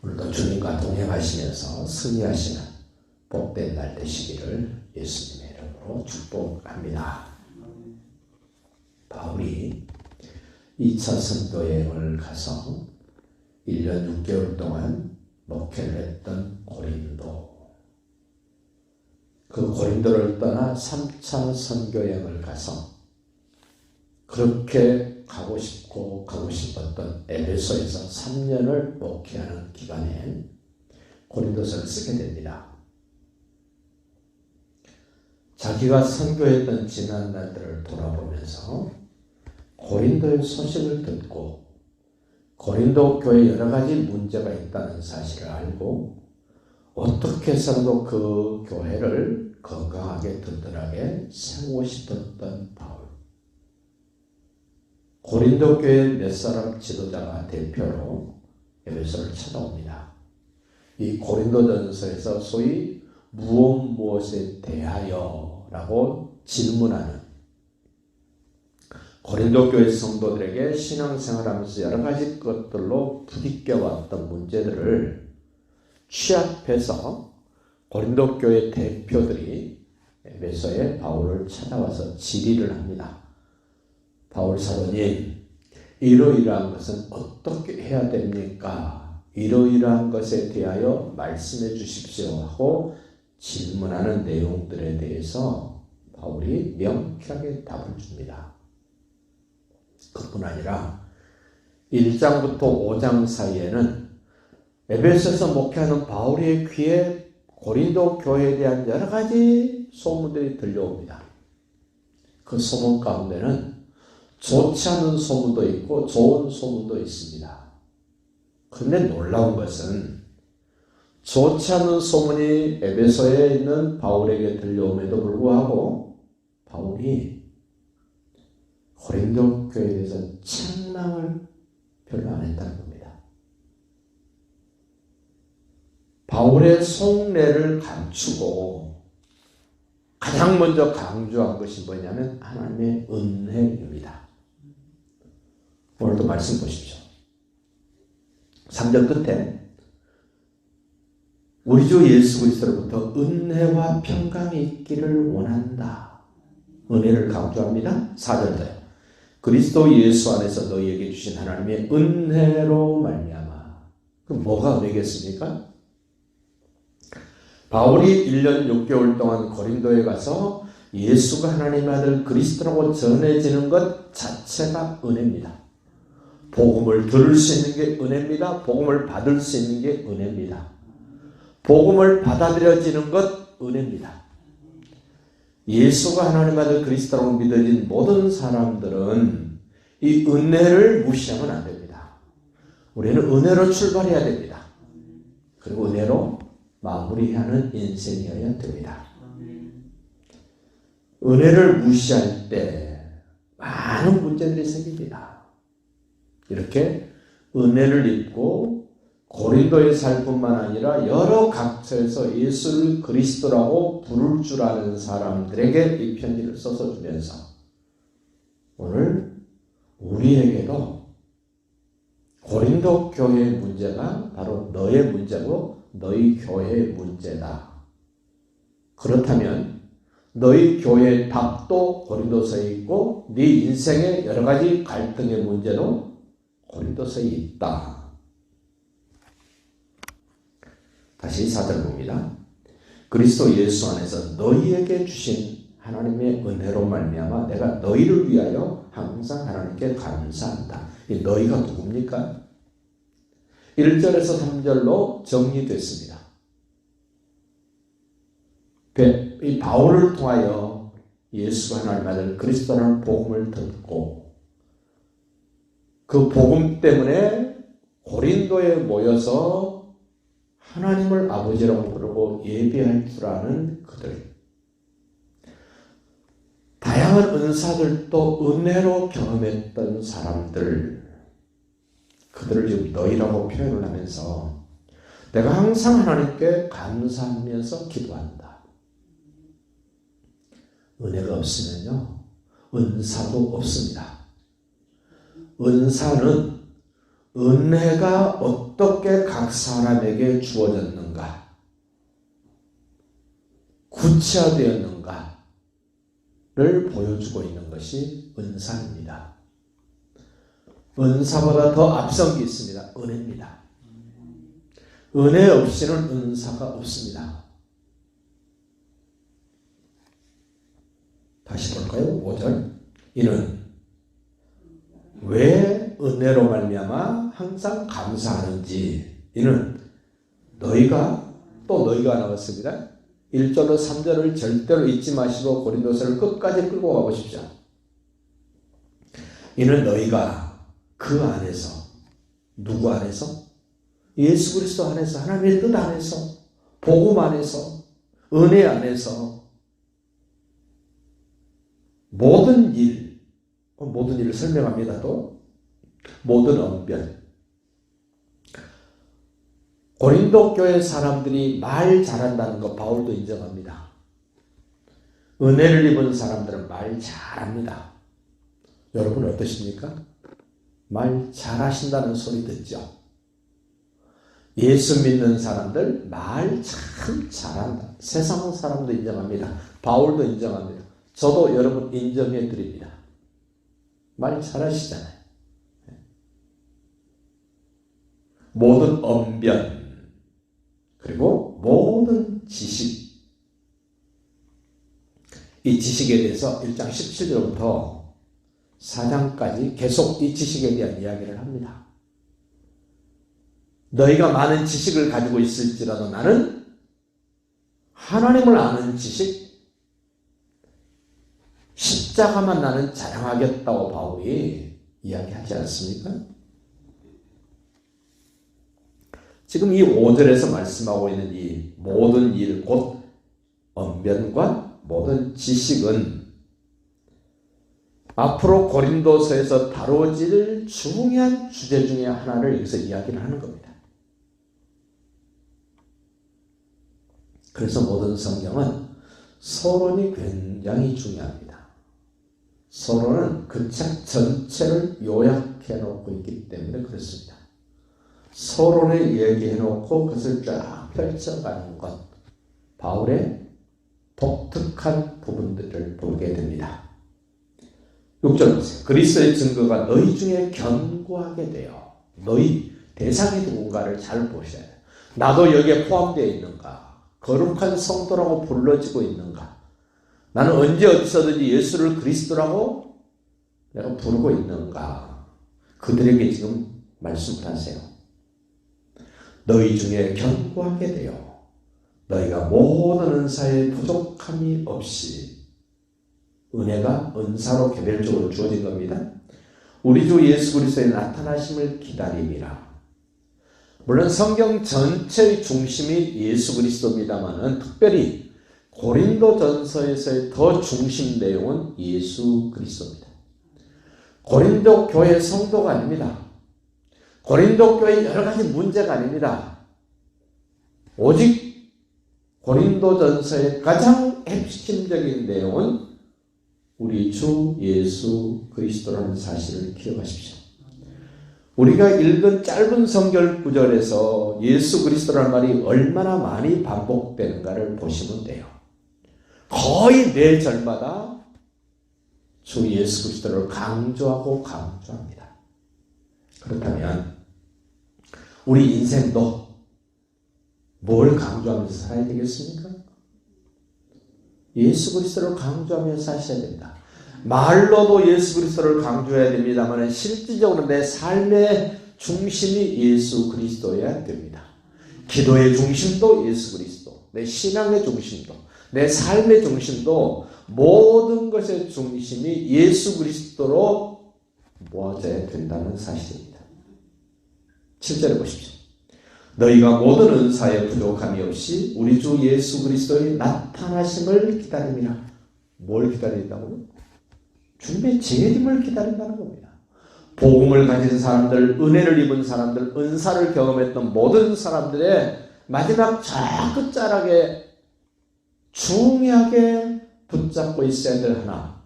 오늘도 주님과 동행하시면서 승리하시는 복된 날 되시기를 예수님의 이름으로 축복합니다. 바울이 2차 선교여행을 가서 1년 6개월 동안 목회를 했던 고린도, 그 고린도를 떠나 3차 선교여행을 가서 그렇게 가고 싶었던 에베소에서 3년을 목회하는 기간에 고린도서를 쓰게 됩니다. 자기가 선교했던 지난 날들을 돌아보면서 고린도의 소식을 듣고 고린도 교회에 여러 가지 문제가 있다는 사실을 알고 어떻게 해서라도 그 교회를 건강하게 든든하게 세우고 싶었던 바울. 고린도 교회 몇 사람 지도자가 대표로 에베소를 찾아옵니다. 이 고린도전서에서 소위 무엇에 대하여 라고 질문하는, 고린도 교회 성도들에게 신앙생활하면서 여러 가지 것들로 부딪혀왔던 문제들을 취합해서 고린도 교회 대표들이 에베소에 바울을 찾아와서 질의를 합니다. 바울 사도님, 이러이러한 것은 어떻게 해야 됩니까? 이러이러한 것에 대하여 말씀해 주십시오 하고 질문하는 내용들에 대해서 바울이 명쾌하게 답을 줍니다. 그뿐 아니라 1장부터 5장 사이에는 에베소에서 목회하는 바울의 귀에 고린도 교회에 대한 여러 가지 소문들이 들려옵니다. 그 소문 가운데는 좋지 않은 소문도 있고 좋은 소문도 있습니다. 그런데 놀라운 것은 좋지 않은 소문이 에베소에 있는 바울에게 들려옴에도 불구하고 바울이 고린도 교회에 대해서 책망을 별로 안 했다는 겁니다. 바울의 속내를 감추고 가장 먼저 강조한 것이 뭐냐면 하나님의 은혜입니다. 오늘도 말씀 보십시오. 3절 끝에 우리 주 예수 그리스도로부터 은혜와 평강이 있기를 원한다. 은혜를 강조합니다. 4절도요. 그리스도 예수 안에서 너희에게 주신 하나님의 은혜로 말미암아. 그럼 뭐가 은혜겠습니까? 바울이 1년 6개월 동안 고린도에 가서 예수가 하나님의 아들 그리스도라고 전해지는 것 자체가 은혜입니다. 복음을 들을 수 있는 게 은혜입니다. 복음을 받을 수 있는 게 은혜입니다. 복음을 받아들여지는 것 은혜입니다. 예수가 하나님의 아들 그리스도라고 믿어진 모든 사람들은 이 은혜를 무시하면 안 됩니다. 우리는 은혜로 출발해야 됩니다. 그리고 은혜로 마무리하는 인생이어야 됩니다. 은혜를 무시할 때 많은 문제들이 생깁니다. 이렇게 은혜를 입고 고린도에 살 뿐만 아니라 여러 각처에서 예수를 그리스도라고 부를 줄 아는 사람들에게 이 편지를 써서 주면서 오늘 우리에게도 고린도 교회의 문제가 바로 너의 문제고 너희 교회의 문제다. 그렇다면 너희 교회의 답도 고린도서에 있고 네 인생의 여러 가지 갈등의 문제도 고린도서에 있다. 다시 4절 봅니다. 그리스도 예수 안에서 너희에게 주신 하나님의 은혜로 말미암아 내가 너희를 위하여 항상 하나님께 감사한다. 이 너희가 누굽니까? 1절에서 3절로 정리됐습니다. 이 바울을 통하여 예수가 하나님의 아들 그리스도라는 복음을 듣고 그 복음 때문에 고린도에 모여서 하나님을 아버지라고 부르고 예배할 줄 아는 그들, 다양한 은사들도 은혜로 경험했던 사람들, 그들을 지금 너희라고 표현을 하면서 내가 항상 하나님께 감사하면서 기도한다. 은혜가 없으면요 은사도 없습니다. 은사는 은혜가 어떻게 각 사람에게 주어졌는가, 구체화되었는가를 보여주고 있는 것이 은사입니다. 은사보다 더 앞선 게 있습니다. 은혜입니다. 은혜 없이는 은사가 없습니다. 다시 볼까요? 5절. 이는 왜 은혜로 말미암아 항상 감사하는지, 이는 너희가, 또 너희가 나왔습니다. 1절로 3절을 절대로 잊지 마시고 고린도서를 끝까지 끌고 가보십시오. 이는 너희가 그 안에서, 누구 안에서? 예수 그리스도 안에서, 하나님의 뜻 안에서, 복음 안에서, 은혜 안에서 모든 일을 설명합니다. 또 모든 언변. 고린도 교회 사람들이 말 잘한다는 거 바울도 인정합니다. 은혜를 입은 사람들은 말 잘합니다. 여러분 어떠십니까? 말 잘하신다는 소리 듣죠? 예수 믿는 사람들 말 참 잘한다. 세상 사람도 인정합니다. 바울도 인정합니다. 저도 여러분 인정해 드립니다. 말 잘하시잖아요. 모든 언변, 그리고 모든 지식, 이 지식에 대해서 1장 17절부터 4장까지 계속 이 지식에 대한 이야기를 합니다. 너희가 많은 지식을 가지고 있을지라도 나는 하나님을 아는 지식, 십자가만 나는 자랑하겠다고 바울이 이야기하지 않습니까? 지금 이 5절에서 말씀하고 있는 이 모든 일, 곧 언변과 모든 지식은 앞으로 고린도서에서 다뤄질 중요한 주제 중에 하나를 여기서 이야기를 하는 겁니다. 그래서 모든 성경은 서론이 굉장히 중요합니다. 서론은 그 책 전체를 요약해 놓고 있기 때문에 그렇습니다. 서론을 얘기해 놓고 그것을 쫙 펼쳐가는 것, 바울의 독특한 부분들을 보게 됩니다. 6절 보세요. 그리스도의 증거가 너희 중에 견고하게 되어, 너희 대상이 누군가를 잘 보셔야 돼요. 나도 여기에 포함되어 있는가? 거룩한 성도라고 불러지고 있는가? 나는 언제 어디서든지 예수를 그리스도라고 내가 부르고 있는가? 그들에게 지금 말씀을 하세요. 너희 중에 견고하게 되어 너희가 모든 은사에 부족함이 없이, 은혜가 은사로 개별적으로 주어진 겁니다. 우리 주 예수 그리스도의 나타나심을 기다림이라. 물론 성경 전체의 중심이 예수 그리스도입니다만은 특별히 고린도전서에서의 더 중심 내용은 예수 그리스도입니다. 고린도 교회 성도가 아닙니다. 고린도 교회 여러 가지 문제가 아닙니다. 오직 고린도전서의 가장 핵심적인 내용은 우리 주 예수 그리스도라는 사실을 기억하십시오. 우리가 읽은 짧은 성경 구절에서 예수 그리스도라는 말이 얼마나 많이 반복되는가를 보시면 돼요. 거의 매 절마다 주 예수 그리스도를 강조합니다. 그렇다면 우리 인생도 뭘 강조하면서 살아야 되겠습니까? 예수 그리스도를 강조하면서 사셔야 됩니다. 말로도 예수 그리스도를 강조해야 됩니다만 실질적으로 내 삶의 중심이 예수 그리스도여야 됩니다. 기도의 중심도 예수 그리스도, 내 신앙의 중심도, 내 삶의 중심도, 모든 것의 중심이 예수 그리스도로 모아져야 된다는 사실입니다. 7절에 보십시오. 너희가 모든 은사에 부족함이 없이 우리 주 예수 그리스도의 나타나심을 기다림이라. 뭘 기다린다고요? 주님의 재림을 기다린다는 겁니다. 복음을 가진 사람들, 은혜를 입은 사람들, 은사를 경험했던 모든 사람들의 마지막 저 끝자락에 중요하게 붙잡고 있어야 될 하나,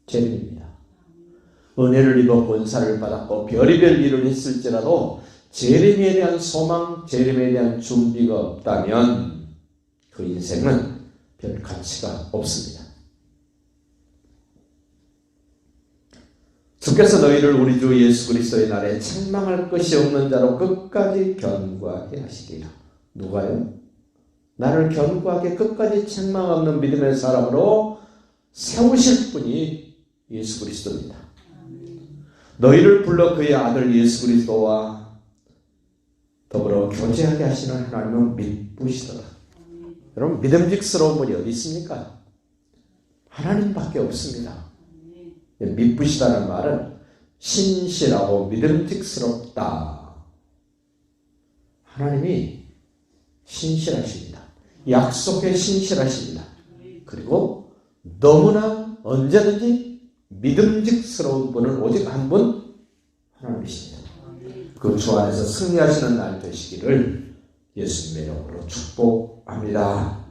재림입니다. 은혜를 입었고 은사를 받았고 별의별 일을 했을지라도 재림에 대한 소망, 재림에 대한 준비가 없다면 그 인생은 별 가치가 없습니다. 주께서 너희를 우리 주 예수 그리스도의 날에 책망할 것이 없는 자로 끝까지 견고하게 하시리라. 누가요? 나를 견고하게 끝까지 책망 없는 믿음의 사람으로 세우실 분이 예수 그리스도입니다. 너희를 불러 그의 아들 예수 그리스도와 더불어 교제하게 하시는 하나님은 믿으시더라. 여러분, 믿음직스러운 분이 어디 있습니까? 하나님밖에 없습니다. 믿으시다는 말은 신실하고 믿음직스럽다. 하나님이 신실하십니다. 약속에 신실하십니다. 그리고 너무나 언제든지 믿음직스러운 분은 오직 한 분, 하나님이십니다. 그 주 안에서 승리하시는 날 되시기를 예수님의 이름으로 축복합니다.